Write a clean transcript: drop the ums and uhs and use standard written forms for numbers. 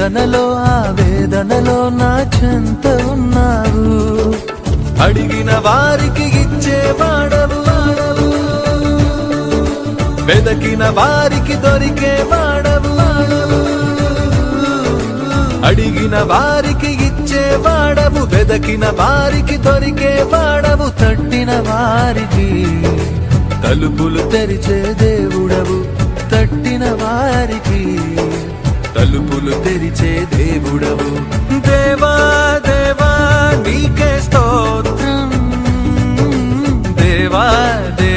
వేదనలో ఆవేదనలో నా చెంత ఉన్నావు. అడిగిన వారికి ఇచ్చేవాడవు, వెదకిన వారికి దొరికేవాడవు. అడిగిన వారికి ఇచ్చేవాడవు, వెదకిన వారికి దొరికేవాడవు. తట్టిన వారికి తలుపులు తెరిచే దేవుడవు, తట్టిన వారికి తలుపులు తెరిచే దేవుడవు. దేవా దేవా నీకే స్తోత్రం, దేవా దేవా